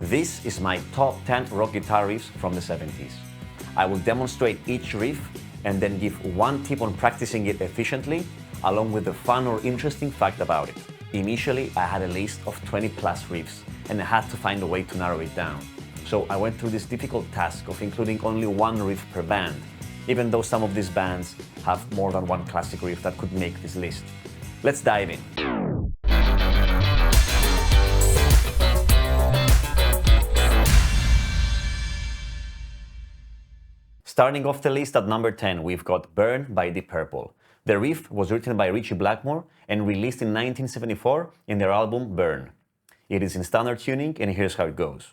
This is my top 10 rock guitar riffs from the 70s. I will demonstrate each riff and then give one tip on practicing it efficiently, along with a fun or interesting fact about it. Initially, I had a list of 20 plus riffs and I had to find a way to narrow it down. So I went through this difficult task of including only one riff per band, even though some of these bands have more than one classic riff that could make this list. Let's dive in. Starting off the list at number 10, we've got Burn by Deep Purple. The riff was written by Ritchie Blackmore and released in 1974 in their album Burn. It is in standard tuning, and here's how it goes.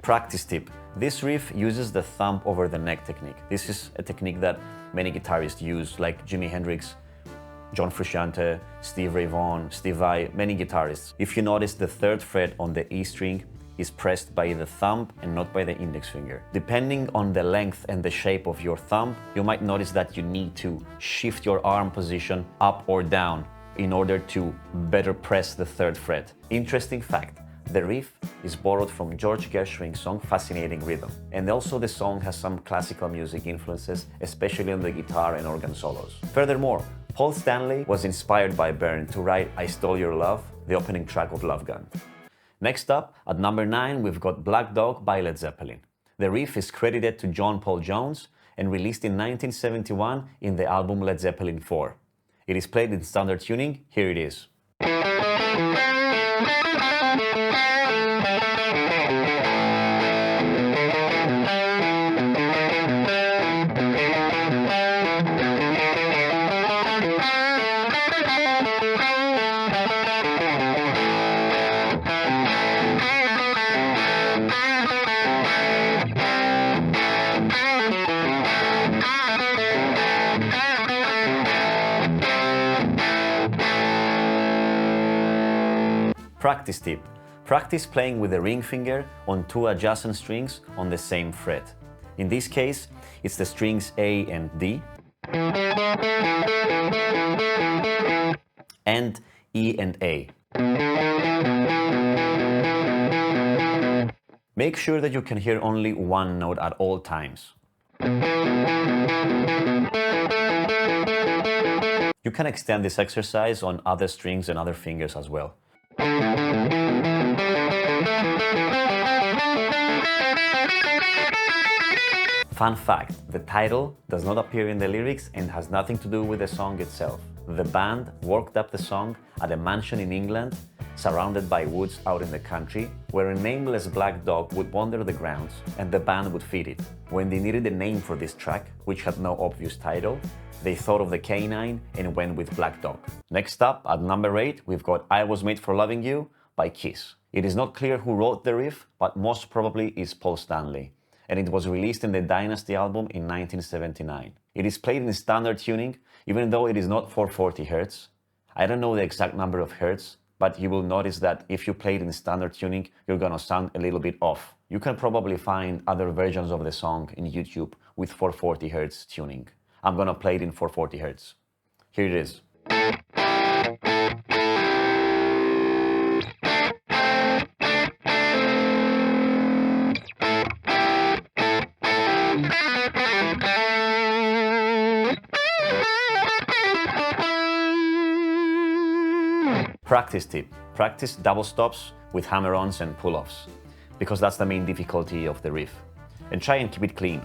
Practice tip. This riff uses the thumb over the neck technique. This is a technique that many guitarists use, like Jimi Hendrix, John Frusciante, Steve Ray Vaughan, Steve Vai, many guitarists. If you notice, the third fret on the E string is pressed by the thumb and not by the index finger. Depending on the length and the shape of your thumb, you might notice that you need to shift your arm position up or down in order to better press the third fret. Interesting fact. The riff is borrowed from George Gershwin's song Fascinating Rhythm, and also the song has some classical music influences, especially on the guitar and organ solos. Furthermore, Paul Stanley was inspired by Burn to write I Stole Your Love, the opening track of Love Gun. Next up, at number 9, we've got Black Dog by Led Zeppelin. The riff is credited to John Paul Jones and released in 1971 in the album Led Zeppelin 4. It is played in standard tuning. Here it is. Practice tip. Practice playing with the ring finger on two adjacent strings on the same fret. In this case, it's the strings A and D, and E and A. Make sure that you can hear only one note at all times. You can extend this exercise on other strings and other fingers as well. Fun fact, the title does not appear in the lyrics and has nothing to do with the song itself. The band worked up the song at a mansion in England, surrounded by woods out in the country, where a nameless black dog would wander the grounds and the band would feed it. When they needed a name for this track, which had no obvious title, they thought of the canine and went with Black Dog. Next up, at number 8, we've got I Was Made for Loving You by Kiss. It is not clear who wrote the riff, but most probably is Paul Stanley, and it was released in the Dynasty album in 1979. It is played in standard tuning, even though it is not 440 Hz. I don't know the exact number of hertz, but you will notice that if you play it in standard tuning, you're gonna sound a little bit off. You can probably find other versions of the song in YouTube with 440 Hz tuning. I'm gonna play it in 440 Hz. Here it is. Practice tip. Practice double stops with hammer-ons and pull-offs, because that's the main difficulty of the riff. And try and keep it clean.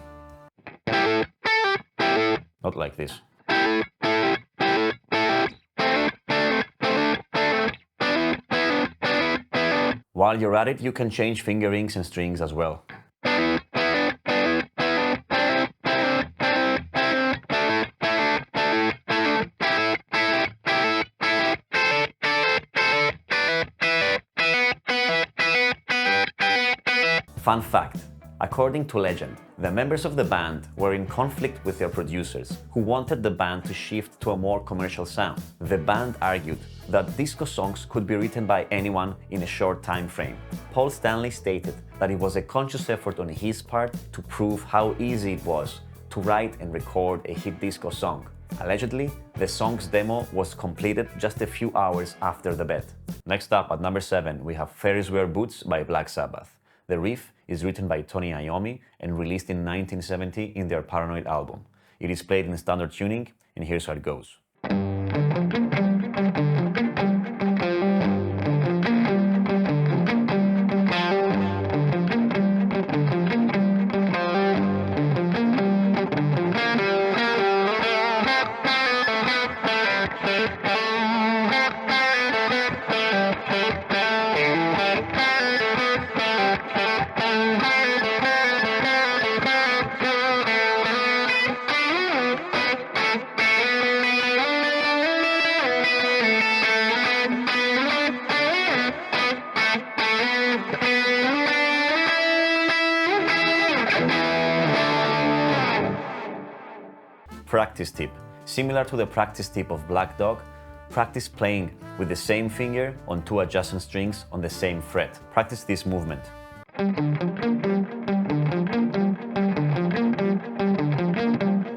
Not like this. While you're at it, you can change fingerings and strings as well. Fun fact, According to legend, the members of the band were in conflict with their producers, who wanted the band to shift to a more commercial sound. The band argued that disco songs could be written by anyone in a short time frame. Paul Stanley stated that it was a conscious effort on his part to prove how easy it was to write and record a hit disco song. Allegedly, the song's demo was completed just a few hours after the bet. Next up, at number 7, we have Fairies Wear Boots by Black Sabbath. The riff is written by Tony Iommi and released in 1970 in their Paranoid album. It is played in standard tuning, and here's how it goes. Practice tip. Similar to the practice tip of Black Dog, practice playing with the same finger on 2 adjacent strings on the same fret. Practice this movement.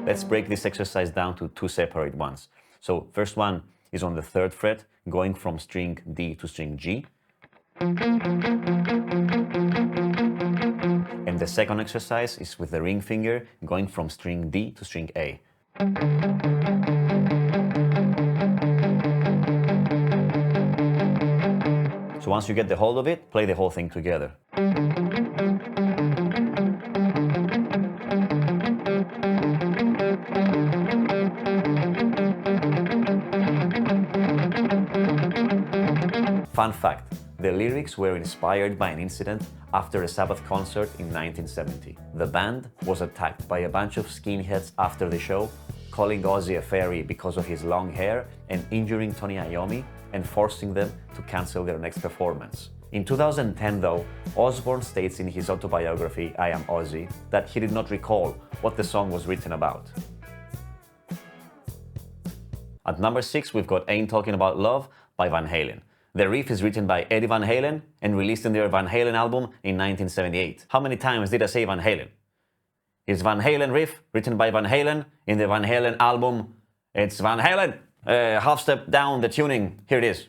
Let's break this exercise down to 2 separate ones. So first one is on the 3rd fret, going from string D to string G. And the second exercise is with the ring finger, going from string D to string A. So once you get the hold of it, play the whole thing together. Fun fact, the lyrics were inspired by an incident after a Sabbath concert in 1970. The band was attacked by a bunch of skinheads after the show, calling Ozzy a fairy because of his long hair and injuring Tony Iommi and forcing them to cancel their next performance. In 2010 though, Osbourne states in his autobiography, I Am Ozzy, that he did not recall what the song was written about. At number 6, we've got Ain't Talking About Love by Van Halen. The riff is written by Eddie Van Halen and released in their Van Halen album in 1978. How many times did I say Van Halen? It's Van Halen riff, written by Van Halen, in the Van Halen album. It's Van Halen! Half step down the tuning, here it is.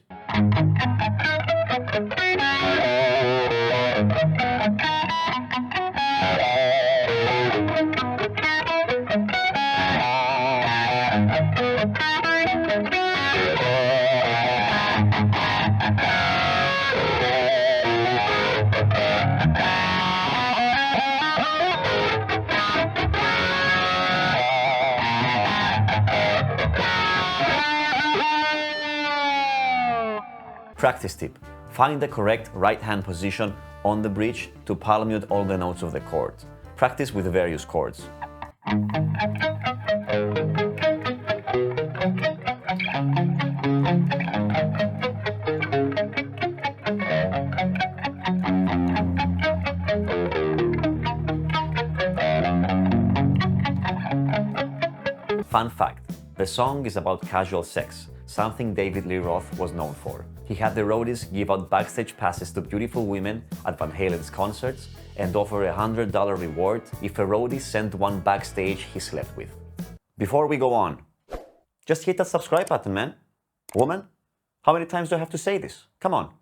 Practice tip. Find the correct right hand position on the bridge to palm mute all the notes of the chord. Practice with various chords. Fun fact, the song is about casual sex, something David Lee Roth was known for. He had the roadies give out backstage passes to beautiful women at Van Halen's concerts and offer a $100 reward if a roadie sent one backstage he slept with. Before we go on, just hit that subscribe button, man. Woman, how many times do I have to say this? Come on.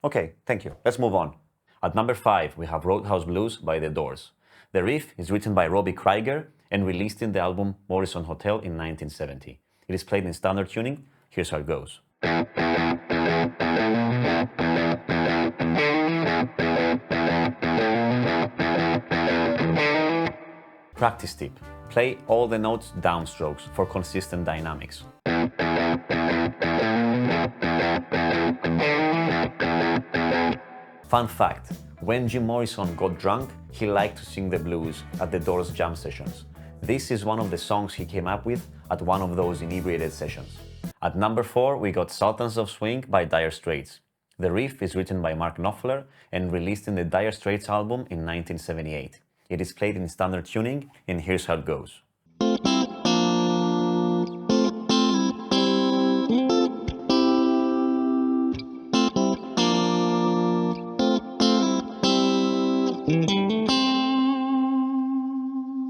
Okay, thank you. Let's move on. At number 5, we have Roadhouse Blues by The Doors. The riff is written by Robbie Krieger and released in the album Morrison Hotel in 1970. It is played in standard tuning. Here's how it goes. Practice tip. Play all the notes downstrokes for consistent dynamics. Fun fact, when Jim Morrison got drunk, he liked to sing the blues at the Doors jam sessions. This is one of the songs he came up with at one of those inebriated sessions. At number 4, we got Sultans of Swing by Dire Straits. The riff is written by Mark Knopfler and released in the Dire Straits album in 1978. It is played in standard tuning, and here's how it goes.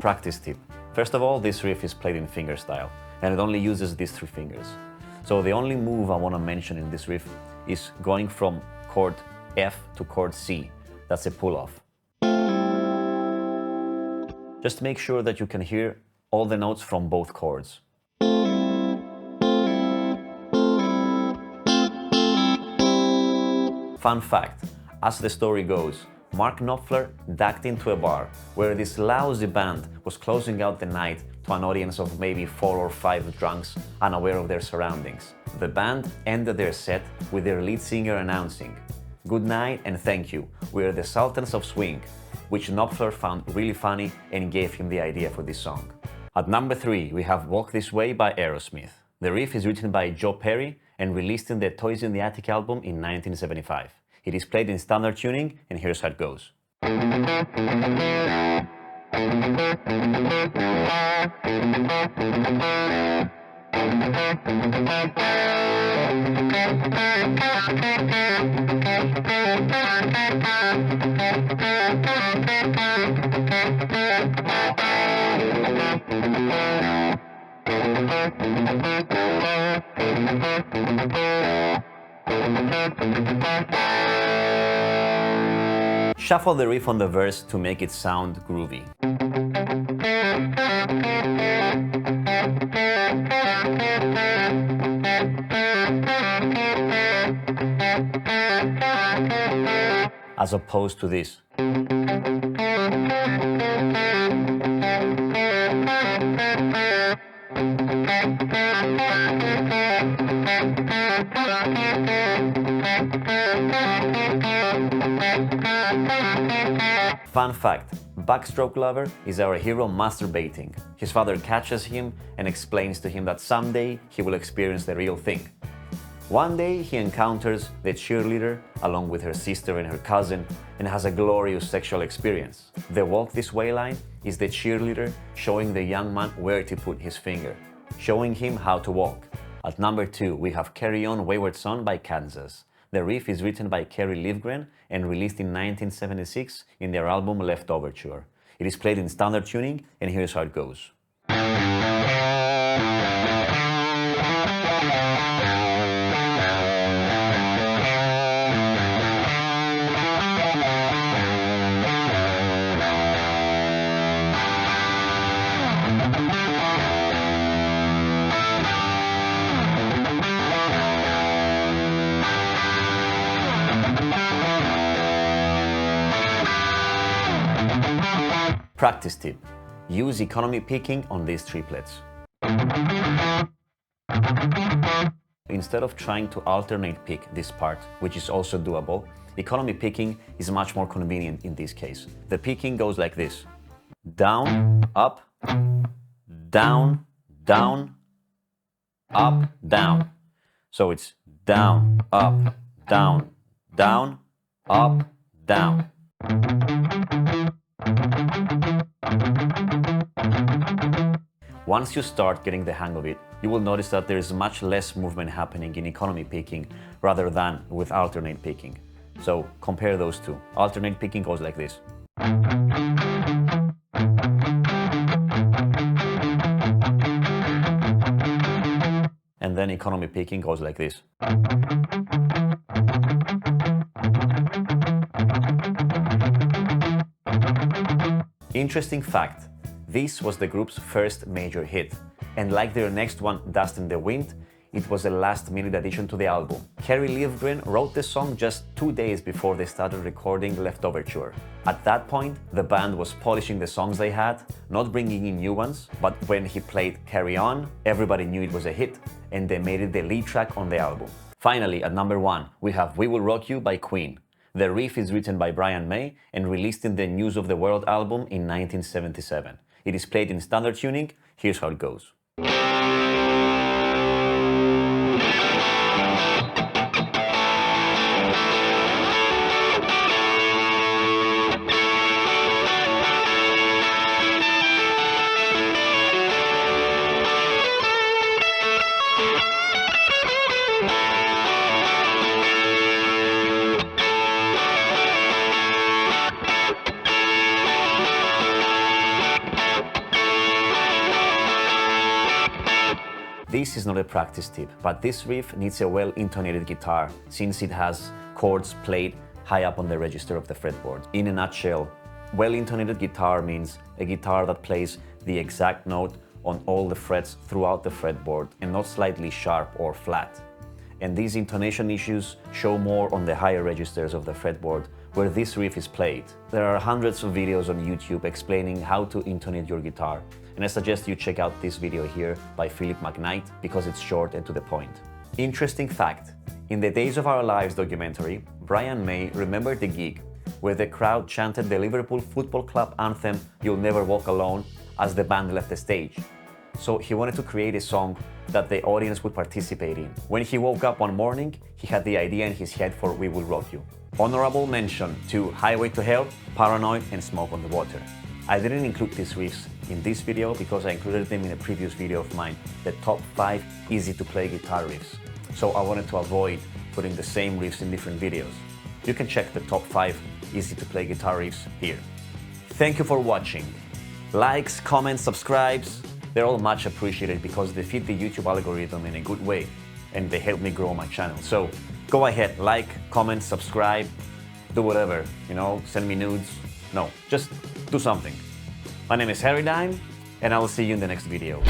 Practice tip. First of all, this riff is played in fingerstyle, and it only uses these 3 fingers. So the only move I want to mention in this riff is going from chord F to chord C. That's a pull-off. Just make sure that you can hear all the notes from both chords. Fun fact, as the story goes, Mark Knopfler ducked into a bar where this lousy band was closing out the night to an audience of maybe 4 or 5 drunks unaware of their surroundings. The band ended their set with their lead singer announcing, "Good night and thank you, we're the Sultans of Swing," which Knopfler found really funny and gave him the idea for this song. At number 3, we have Walk This Way by Aerosmith. The riff is written by Joe Perry and released in the Toys in the Attic album in 1975. It is played in standard tuning, and here's how it goes. Shuffle the riff on the verse to make it sound groovy. As opposed to this. Fun fact, Backstroke Lover is our hero masturbating. His father catches him and explains to him that someday he will experience the real thing. One day he encounters the cheerleader along with her sister and her cousin and has a glorious sexual experience. The Walk This Way line is the cheerleader showing the young man where to put his finger, showing him how to walk. At number 2, we have On Wayward Son by Kansas. The riff is written by Kerry Livgren and released in 1976 in their album Leftoverture. It is played in standard tuning, and here's how it goes. Practice tip. Use economy picking on these triplets. Instead of trying to alternate pick this part, which is also doable, economy picking is much more convenient in this case. The picking goes like this. Down, up, down, down, up, down. So it's down, up, down, down, up, down. Once you start getting the hang of it, you will notice that there is much less movement happening in economy picking rather than with alternate picking. So compare those two. Alternate picking goes like this. And then economy picking goes like this. Interesting fact, this was the group's first major hit, and like their next one, Dust in the Wind, it was a last-minute addition to the album. Kerry Livgren wrote the song just 2 days before they started recording Leftoverture. At that point, the band was polishing the songs they had, not bringing in new ones, but when he played Carry On, everybody knew it was a hit, and they made it the lead track on the album. Finally, at number 1, we have We Will Rock You by Queen. The riff is written by Brian May and released in the News of the World album in 1977. It is played in standard tuning. Here's how it goes. This is not a practice tip, but this riff needs a well-intonated guitar since it has chords played high up on the register of the fretboard. In a nutshell, well-intonated guitar means a guitar that plays the exact note on all the frets throughout the fretboard and not slightly sharp or flat. And these intonation issues show more on the higher registers of the fretboard where this riff is played. There are hundreds of videos on YouTube explaining how to intonate your guitar, and I suggest you check out this video here by Philip McKnight because it's short and to the point. Interesting fact, in the Days of Our Lives documentary, Brian May remembered the gig where the crowd chanted the Liverpool Football Club anthem "You'll Never Walk Alone" as the band left the stage. So he wanted to create a song that the audience would participate in. When he woke up one morning, he had the idea in his head for "We Will Rock You." Honorable mention to Highway to Hell, Paranoid, and Smoke on the Water. I didn't include these riffs in this video because I included them in a previous video of mine, the top 5 easy to play guitar riffs. So I wanted to avoid putting the same riffs in different videos. You can check the top 5 easy to play guitar riffs here. Thank you for watching. Likes, comments, subscribes, they're all much appreciated because they feed the YouTube algorithm in a good way and they help me grow my channel. So go ahead, like, comment, subscribe, do whatever, send me nudes. No, just do something. My name is HarryDime and I will see you in the next video.